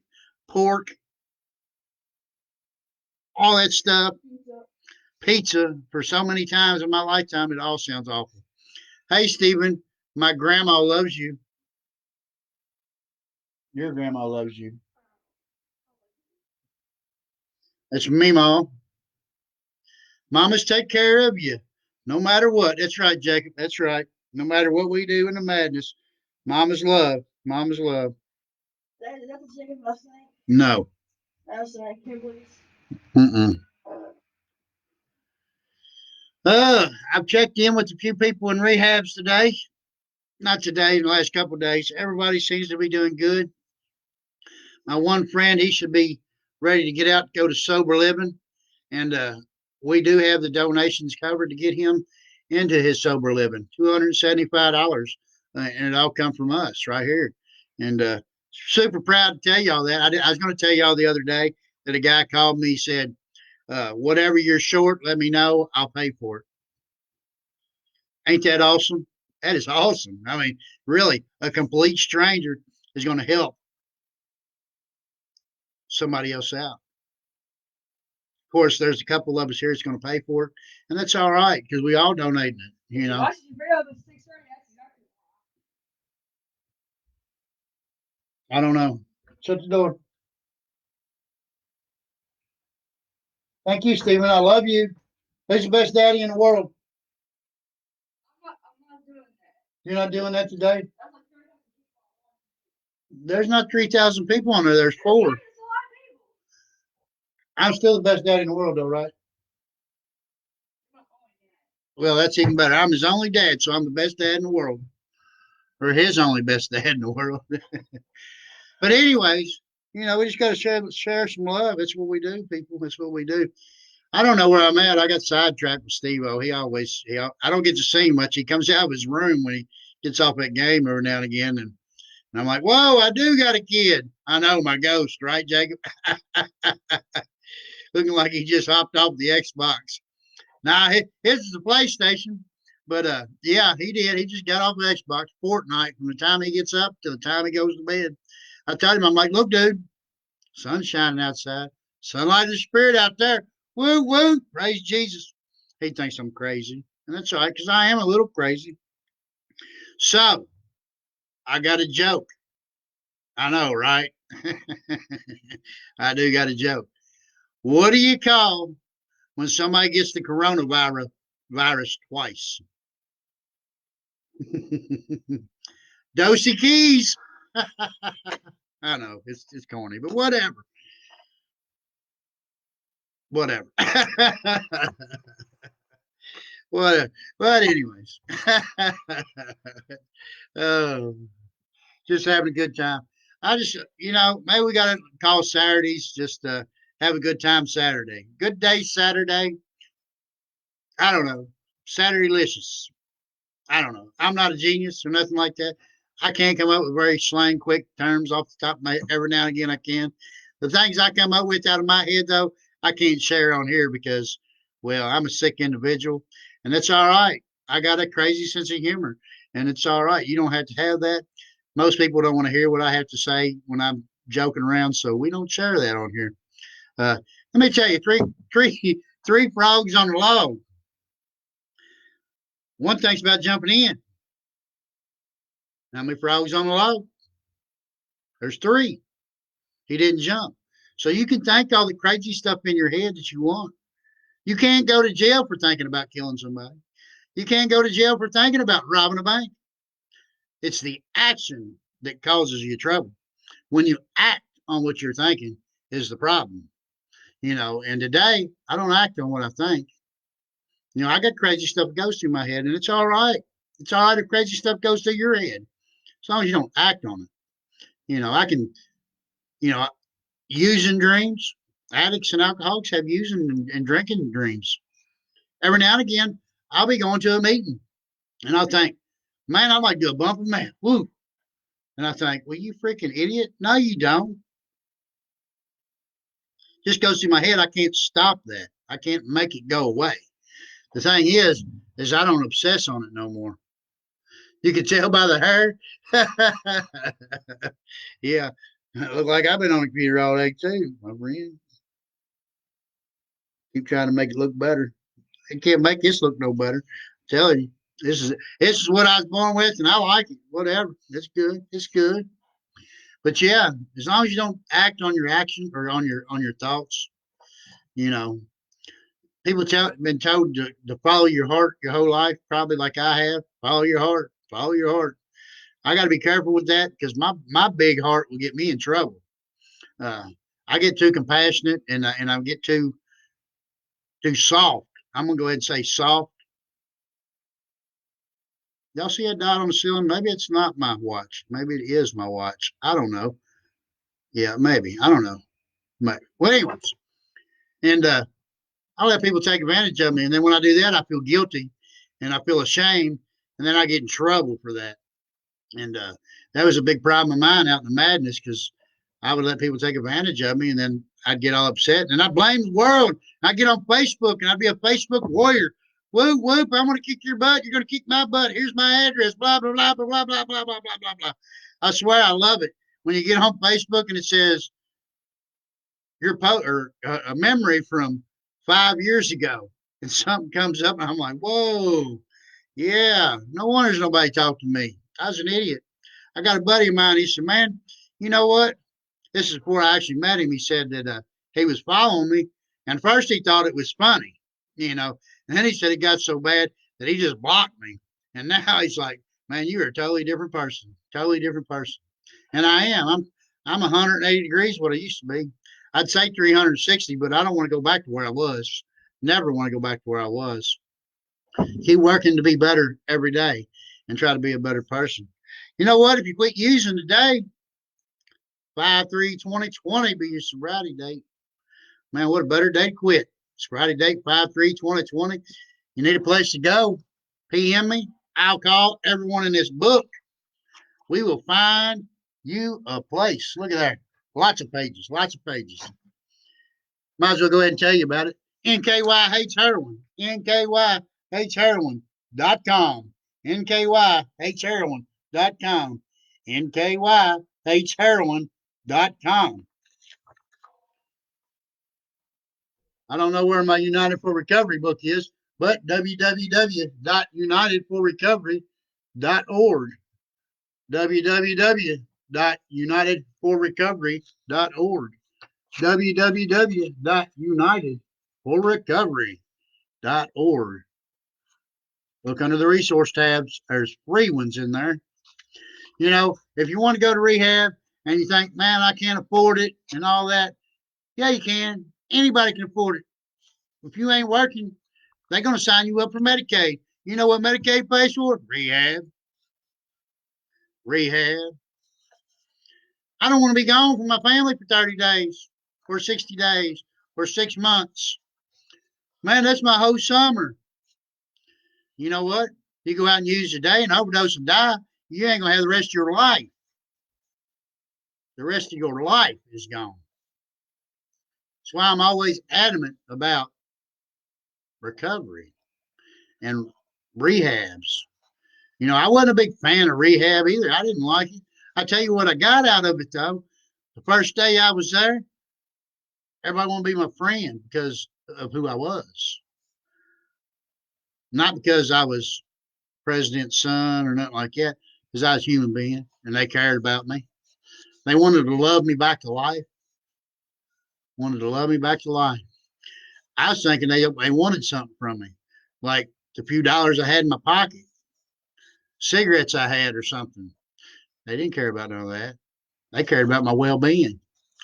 pork, all that stuff. Pizza for so many times in my lifetime, it all sounds awful. Hey, Stephen, my grandma loves you. Your grandma loves you. That's me, Mom. Mamas take care of you, no matter what. That's right, Jacob. That's right. No matter what we do in the madness, Mama's love. Mama's love. Is that the chicken last night? No. That was like Kimberly's. Mm-mm. I've checked in with a few people in rehabs today. Not today, in the last couple of days. Everybody seems to be doing good. My one friend, he should be ready to get out, go to sober living, and we do have the donations covered to get him into his sober living. $275, and it all come from us right here. And super proud to tell y'all that. I was going to tell y'all the other day that a guy called me, said, "Whatever you're short, let me know. I'll pay for it." Ain't that awesome? That is awesome. I mean, really, a complete stranger is going to help somebody else out. Of course, there's a couple of us here that's going to pay for it, and that's all right because we all donating it. You know. I don't know. Shut the door. Thank you, Stephen. I love you. Who's the best daddy in the world? I'm not doing that. You're not doing that today? There's not 3,000 people on there. There's 4. I'm still the best daddy in the world, though, right? Well, that's even better. I'm his only dad, so I'm the best dad in the world. Or his only best dad in the world. But anyways, we just got to share some love. That's what we do, people. That's what we do. I don't know where I'm at. I got sidetracked with Steve-O. I don't get to see him much. He comes out of his room when he gets off that game every now and again. And I'm like, whoa, I do got a kid. I know, my ghost, right, Jacob? Looking like he just hopped off the Xbox. Now, his is the PlayStation. But yeah, he did. He just got off the Xbox Fortnite from the time he gets up to the time he goes to bed. I told him, I'm like, look, dude, sun's shining outside. Sunlight is spirit out there. Woo, woo. Praise Jesus. He thinks I'm crazy. And that's all right, because I am a little crazy. So, I got a joke. I know, right? I do got a joke. What do you call when somebody gets the coronavirus twice? Dosey keys. I know, it's corny, but whatever. Whatever. Whatever. But anyways. Oh, just having a good time. I just, maybe we got to call Saturdays just to have a good time Saturday. Good day Saturday. I don't know. Saturdalicious. I don't know. I'm not a genius or nothing like that. I can't come up with very slang, quick terms off the top of my. Every now and again, I can. The things I come up with out of my head, though, I can't share on here because, well, I'm a sick individual, and that's all right. I got a crazy sense of humor, and it's all right. You don't have to have that. Most people don't want to hear what I have to say when I'm joking around, so we don't share that on here. Let me tell you, three frogs on a log. One thing's about jumping in. How many frogs on the log? There's 3. He didn't jump. So you can think all the crazy stuff in your head that you want. You can't go to jail for thinking about killing somebody. You can't go to jail for thinking about robbing a bank. It's the action that causes you trouble. When you act on what you're thinking is the problem. And today I don't act on what I think. I got crazy stuff that goes through my head, and it's all right. It's all right if crazy stuff goes through your head, as long as you don't act on it. I can, you know, using dreams. Addicts and alcoholics have using and drinking dreams. Every now and again, I'll be going to a meeting, and I'll think, man, I'd like to do a bumper man. Woo. And I think, well, you freaking idiot. No, you don't. Just goes through my head. I can't stop that. I can't make it go away. The thing is I don't obsess on it no more. You can tell by the hair. Yeah. Look like I've been on the computer all day too, my friend. Keep trying to make it look better. It can't make this look no better. I'm telling you. This is what I was born with and I like it. Whatever. It's good. It's good. But yeah, as long as you don't act on your action or on your thoughts, you know, people been told to follow your heart your whole life, probably like I have. Follow your heart. Follow your heart. I got to be careful with that because my big heart will get me in trouble. Uh, I get too compassionate and I get too soft. I'm gonna go ahead and say soft. Y'all see that dot on the ceiling? Maybe it's not my watch. Maybe it is my watch. I don't know. Yeah, maybe. I don't know. Well, anyways, and I let people take advantage of me, and then when I do that, I feel guilty and I feel ashamed, and then I get in trouble for that. And that was a big problem of mine out in the madness because I would let people take advantage of me, and then I'd get all upset, and I'd blame the world. I'd get on Facebook, and I'd be a Facebook warrior. Whoop whoop! I'm going to kick your butt. You're going to kick my butt. Here's my address. Blah blah blah blah blah blah blah blah blah blah blah. I swear I love it when you get on Facebook and it says your or a memory from 5 years ago, and something comes up, and I'm like, whoa, yeah. No wonder there's nobody talking to me. I was an idiot. I got a buddy of mine. He said, man, you know what? This is before I actually met him. He said that he was following me, and first he thought it was funny, and then he said it got so bad that he just blocked me, and now he's like, "Man, you're a totally different person," and I am. I'm 180 degrees what I used to be. I'd say 360, but I don't want to go back to where I was. Never want to go back to where I was. Keep working to be better every day and try to be a better person. You know what? If you quit using today, 5/3/2020 be your sobriety date. Man, what a better day to quit. Sobriety date 5/3/2020. You need a place to go. PM me. I'll call everyone in this book. We will find you a place. Look at that. Lots of pages. Lots of pages. Might as well go ahead and tell you about it. NKY hates heroin. NKY hates heroin.com. NKY hates heroin.com. NKY hates heroin.com. I don't know where my United for Recovery book is, but www.unitedforrecovery.org. www.unitedforrecovery.org. www.unitedforrecovery.org. Look under the resource tabs. There's free ones in there. If you want to go to rehab and you think, man, I can't afford it and all that, yeah, you can. Anybody can afford it. If you ain't working, they're going to sign you up for Medicaid. You know what Medicaid pays for? Rehab. Rehab. I don't want to be gone from my family for 30 days or 60 days or 6 months. Man, that's my whole summer. You know what? You go out and use a day and overdose and die, you ain't going to have the rest of your life. The rest of your life is gone. That's why I'm always adamant about recovery and rehabs. I wasn't a big fan of rehab either. I didn't like it. I tell you what I got out of it though. The first day I was there, everybody wanted to be my friend because of who I was. Not because I was president's son or nothing like that, because I was a human being and they cared about me. They wanted to love me back to life. Wanted to love me back to life. I was thinking they wanted something from me, like the few dollars I had in my pocket, cigarettes I had or something. They didn't care about none of that. They cared about my well-being.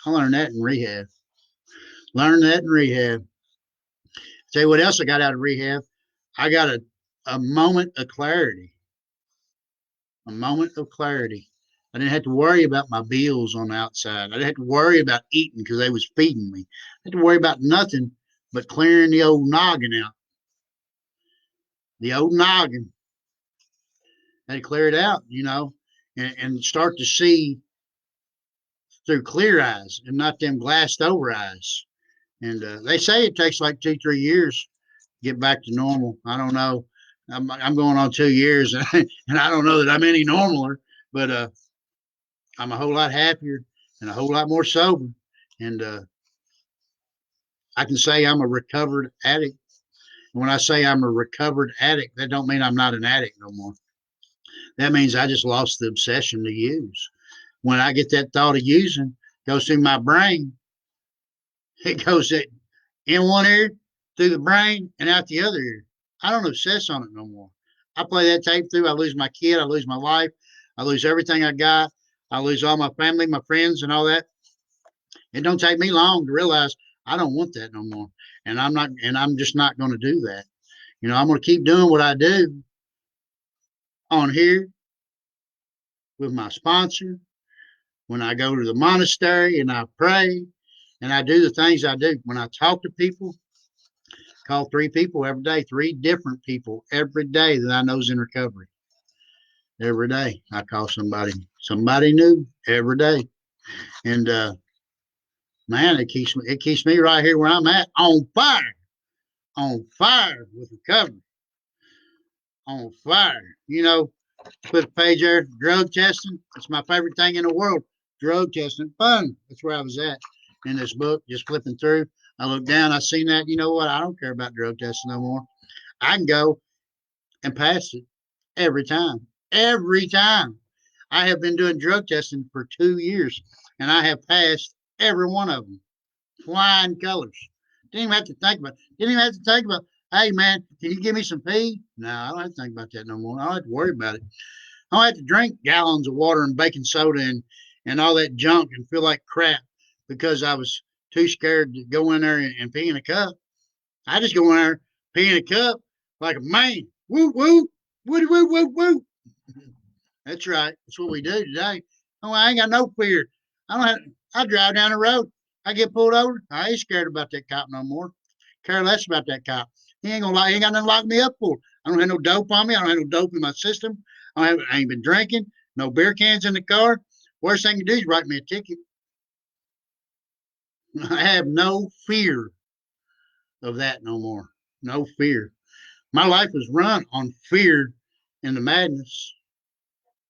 I learned that in rehab. Tell you what else I got out of rehab. I got a moment of clarity, a moment of clarity. I didn't have to worry about my bills on the outside. I didn't have to worry about eating because they was feeding me. I didn't have to worry about nothing but clearing the old noggin out. The old noggin. I had to clear it out, and start to see through clear eyes and not them glassed over eyes. And they say it takes like 2, 3 years to get back to normal. I don't know. I'm going on 2 years, and I don't know that I'm any normaler, but I'm a whole lot happier and a whole lot more sober. And I can say I'm a recovered addict. And when I say I'm a recovered addict, that don't mean I'm not an addict no more. That means I just lost the obsession to use. When I get that thought of using, goes through my brain, it goes in one ear, through the brain, and out the other ear. I don't obsess on it no more. I play that tape through. I lose my kid. I lose my life. I lose everything I got. I lose all my family, my friends, and all that. It don't take me long to realize I don't want that no more, and I'm just not going to do that. I'm going to keep doing what I do on here with my sponsor. When I go to the monastery and I pray and I do the things I do. When I talk to people, call 3 people every day, 3 different people every day that I know is in recovery. Every day I call somebody new every day. And man, it keeps me right here where I'm at, on fire with recovery, on fire. Put a page there, drug testing. It's my favorite thing in the world. Drug testing, fun. That's where I was at in this book, just flipping through. I looked down, I seen that. You know what? I don't care about drug testing no more. I can go and pass it every time. Every time. I have been doing drug testing for 2 years, and I have passed every one of them. Flying colors. Didn't even have to think about. Didn't even have to think about. Hey man, can you give me some pee? No, I don't have to think about that no more. I don't have to worry about it. I don't have to drink gallons of water and baking soda and all that junk and feel like crap because I was too scared to go in there and pee in a cup. I just go in there, pee in a cup like a man. Woo woo, woo woo woo woo. That's right. That's what we do today. Oh, I ain't got no fear. I don't have. I drive down the road. I get pulled over. I ain't scared about that cop no more. Care less about that cop. He ain't gonna lie. He ain't got nothing to lock me up for. I don't have no dope on me. I don't have no dope in my system. I ain't been drinking. No beer cans in the car. Worst thing you do is write me a ticket. I have no fear of that no more. No fear. My life was run on fear and the madness.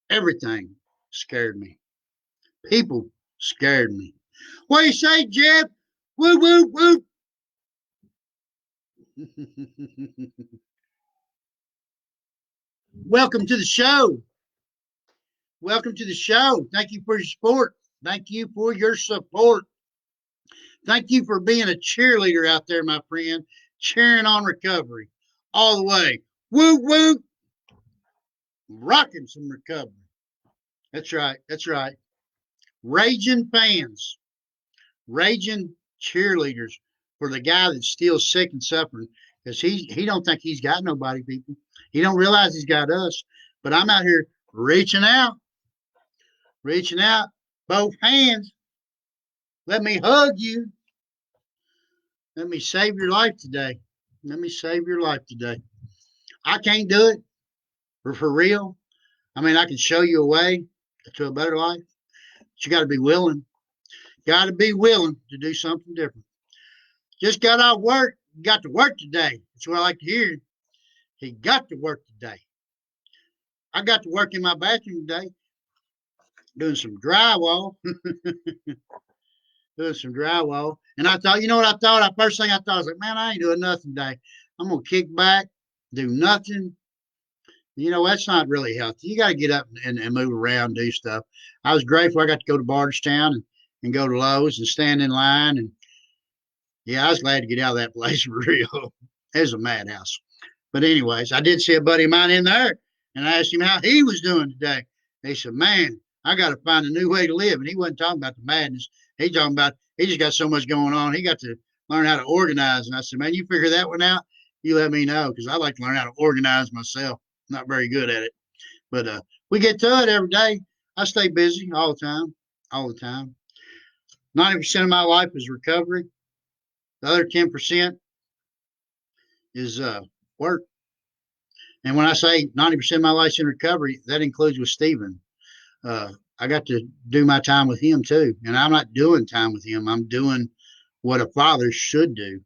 Everything scared me. People scared me. What do you say, Jeff? Woo, woo, woo. Welcome to the show. Welcome to the show. Thank you for your support. Thank you for your support. Thank you for being a cheerleader out there, my friend, cheering on recovery all the way. Woo, woo. Rocking some recovery. That's right. That's right. Raging fans, raging cheerleaders for the guy that's still sick and suffering because he don't think he's got nobody, people. He don't realize he's got us. But I'm out here reaching out, both hands. Let me hug you. Let me save your life today. Let me save your life today. I can't do it for real. I mean, I can show you a way to a better life. But you got to be willing. Got to be willing to do something different. Just got out of work. Got to work today. That's what I like to hear. He got to work today. I got to work in my bathroom today, doing some drywall, doing some drywall. And I thought, you know what I thought? The first thing I thought was like, man, I ain't doing nothing today. I'm gonna kick back, do nothing. That's not really healthy. You got to get up and move around, do stuff. I was grateful I got to go to Barterstown and go to Lowe's and stand in line. And yeah, I was glad to get out of that place for real. It was a madhouse. But anyways, I did see a buddy of mine in there, and I asked him how he was doing today. He said, man, I got to find a new way to live. And he wasn't talking about the madness. He talking about he just got so much going on. He got to learn how to organize. And I said, man, you figure that one out. you let me know, because I like to learn how to organize myself. I'm not very good at it, but we get to it every day. I stay busy all the time, all the time. 90% of my life is recovery. The other 10% is work. And when I say 90% of my life's in recovery, that includes with Stephen. I got to do my time with him too. And I'm not doing time with him. I'm doing what a father should do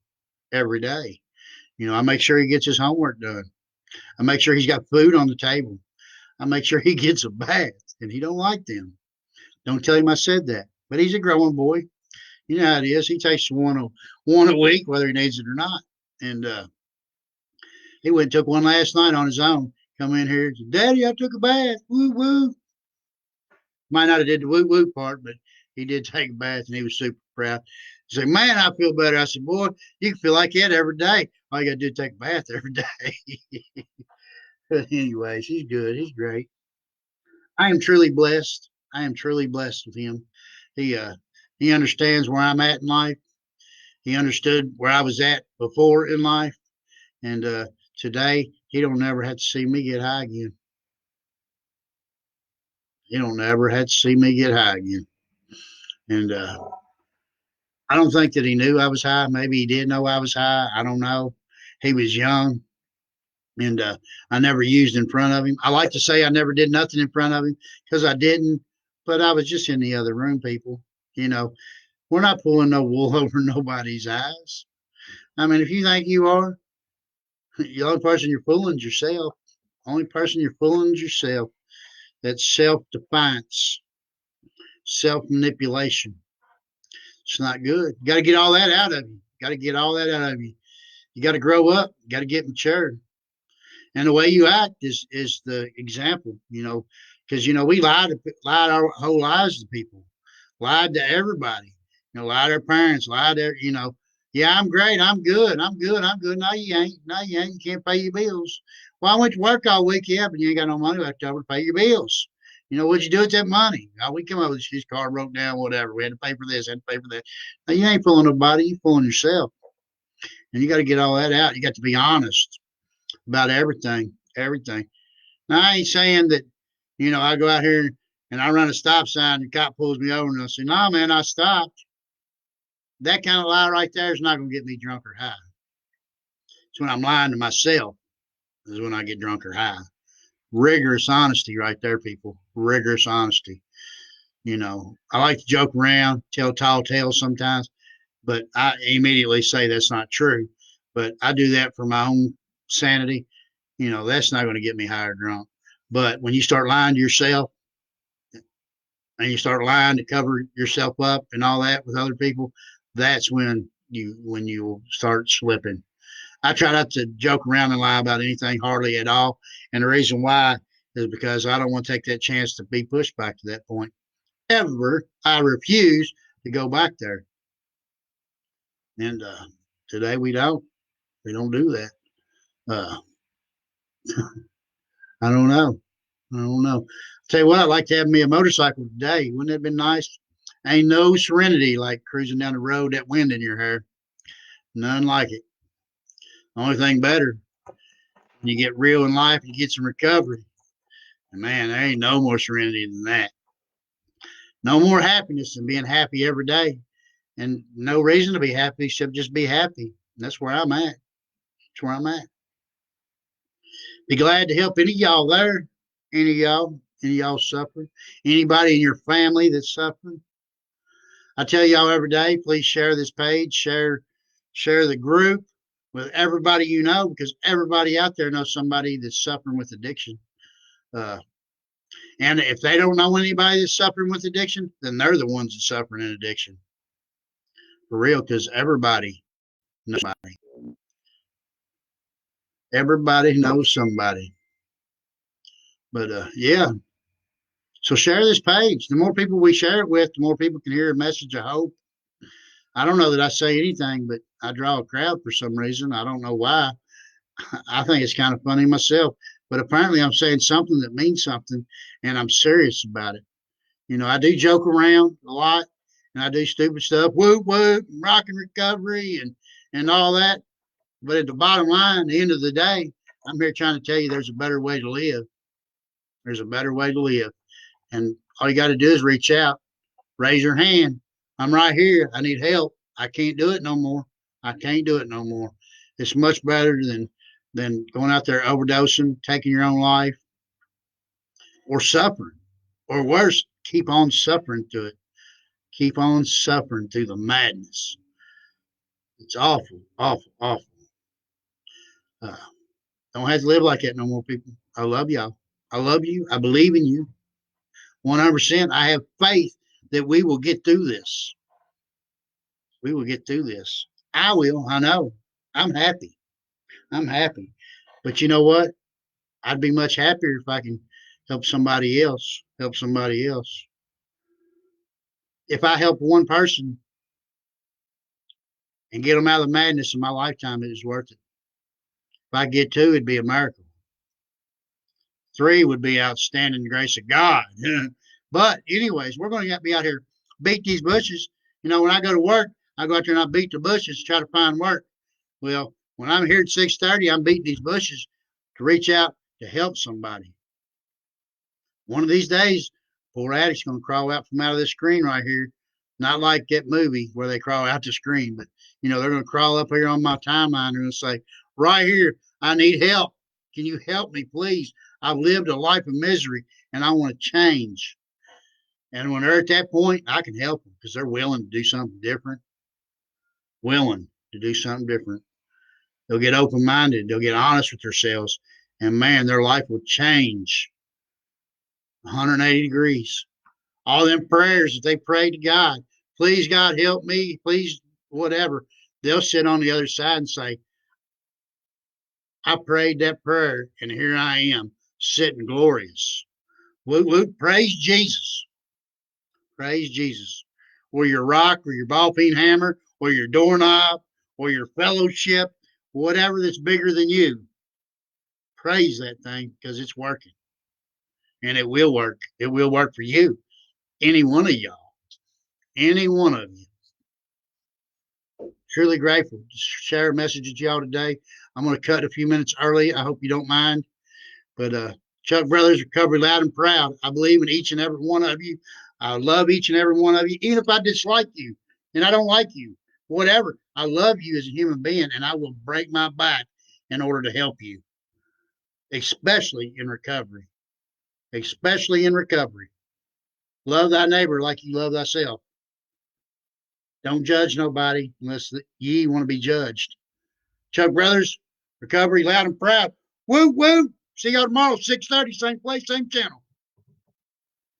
every day. I make sure he gets his homework done. I make sure he's got food on the table. I make sure he gets a bath, and he don't like them. Don't tell him I said that. But he's a growing boy. You know how it is. He takes one a week, whether he needs it or not. And he went and took one last night on his own. Come in here, said, Daddy, I took a bath. Woo woo. Might not have did the woo woo part, but he did take a bath, and he was super proud. He said, "Man, I feel better." I said, "Boy, you can feel like that every day. All you got to do is take a bath every day." But anyways, he's good. He's great. I am truly blessed. I am truly blessed with him. He understands where I'm at in life. He understood where I was at before in life, and today he don't never have to see me get high again. He don't ever have to see me get high again. And I don't think that he knew I was high. Maybe he did know I was high. I don't know. He was young, and I never used in front of him. I like to say I never did nothing in front of him because I didn't, but I was just in the other room, people. You know, we're not pulling no wool over nobody's eyes. I mean, if you think you are, the only person you're fooling is yourself. Only person you're fooling is yourself. That's self defiance, self manipulation. It's not good. You got to get all that out of you. Got to get all that out of you. You got to grow up. You got to get mature. And the way you act is the example. Because we lied our whole lives to people, lied to everybody. Lied to our parents, lied to Yeah, I'm great. I'm good. I'm good. I'm good. No, you ain't. No, you ain't. You can't pay your bills. Well, I went to work all week, yeah, but you ain't got no money left over to pay your bills. What'd you do with that money? Oh, we come up with this car broke down, whatever. We had to pay for this, had to pay for that. Now, you ain't fooling nobody. You fooling yourself. And you got to get all that out. You got to be honest about everything. Everything. Now, I ain't saying that, I go out here and I run a stop sign and the cop pulls me over and I say, no, man, I stopped. That kind of lie right there is not going to get me drunk or high. It's when I'm lying to myself is when I get drunk or high. Rigorous honesty right there, people. Rigorous honesty. I like to joke around, tell tall tales sometimes, but I immediately say that's not true. But I do that for my own sanity. That's not going to get me high or drunk. But when you start lying to yourself and you start lying to cover yourself up and all that with other people, that's when you start slipping. I try not to joke around and lie about anything hardly at all. And the reason why is because I don't want to take that chance to be pushed back to that point. Ever, I refuse to go back there. And today we don't. We don't do that. Uh, I don't know. I don't know. I'll tell you what, I'd like to have me a motorcycle today. Wouldn't that have been nice? Ain't no serenity like cruising down the road, that wind in your hair. None like it. Only thing better, when you get real in life, you get some recovery. And man, there ain't no more serenity than that. No more happiness than being happy every day. And no reason to be happy except just be happy. And that's where I'm at. That's where I'm at. Be glad to help any of y'all there. Any of y'all suffering. Anybody in your family that's suffering. I tell y'all every day, please share this page, share the group with everybody you know, because everybody out there knows somebody that's suffering with addiction. And if they don't know anybody that's suffering with addiction, then they're the ones that's suffering in addiction. For real, because everybody knows somebody. Everybody knows somebody. But yeah. So share this page. The more people we share it with, the more people can hear a message of hope. I don't know that I say anything, but I draw a crowd for some reason. I don't know why. I think it's kind of funny myself. But apparently I'm saying something that means something, and I'm serious about it. I do joke around a lot, and I do stupid stuff, whoop whoop, rock and recovery, and all that. But at the bottom line, the end of the day, I'm here trying to tell you there's a better way to live. There's a better way to live. And all you got to do is reach out, raise your hand. I'm right here. I need help. I can't do it no more. I can't do it no more. It's much better than going out there overdosing, taking your own life, or suffering. Or worse, keep on suffering through it. Keep on suffering through the madness. It's awful, awful, awful. Uh, don't have to live like that no more, people. I love y'all. I love you. I believe in you 100%. I have faith that we will get through this. We will get through this. I will. I know. I'm happy. I'm happy. But you know what? I'd be much happier if I can help somebody else. Help somebody else. If I help one person and get them out of the madness in my lifetime, it is worth it. If I get two, it'd be a miracle. Three would be outstanding grace of God. But anyways, we're going to be out here beat these bushes. You know, when I go to work, I go out there and I beat the bushes to try to find work. Well, when I'm here at 6:30, I'm beating these bushes to reach out to help somebody. One of these days, poor addict's going to crawl out from out of this screen right here. Not like that movie where they crawl out the screen, but you know, they're going to crawl up here on my timeline and say, right here, I need help. Can you help me, please? I've lived a life of misery and I want to change. And when they're at that point, I can help them because they're willing to do something different. Willing to do something different. They'll get open minded. They'll get honest with themselves. And man, their life will change 180 degrees. All them prayers that they prayed to God, please, God, help me, please, whatever. They'll sit on the other side and say, I prayed that prayer, and here I am, sitting glorious. Woot, woot, praise Jesus. Praise Jesus. Or your rock, or your ball peen hammer, or your doorknob, or your fellowship, whatever that's bigger than you. Praise that thing because it's working. And it will work. It will work for you. Any one of y'all. Any one of you. Truly grateful to share a message with y'all today. I'm going to cut a few minutes early. I hope you don't mind. But Chuck Brothers Recovery Loud and Proud. I believe in each and every one of you. I love each and every one of you, even if I dislike you and I don't like you, whatever. I love you as a human being, and I will break my back in order to help you, especially in recovery. Especially in recovery. Love thy neighbor like you love thyself. Don't judge nobody unless ye want to be judged. Chuck Brothers, Recovery Loud and Proud. Woo, woo. See y'all tomorrow, 6:30, same place, same channel.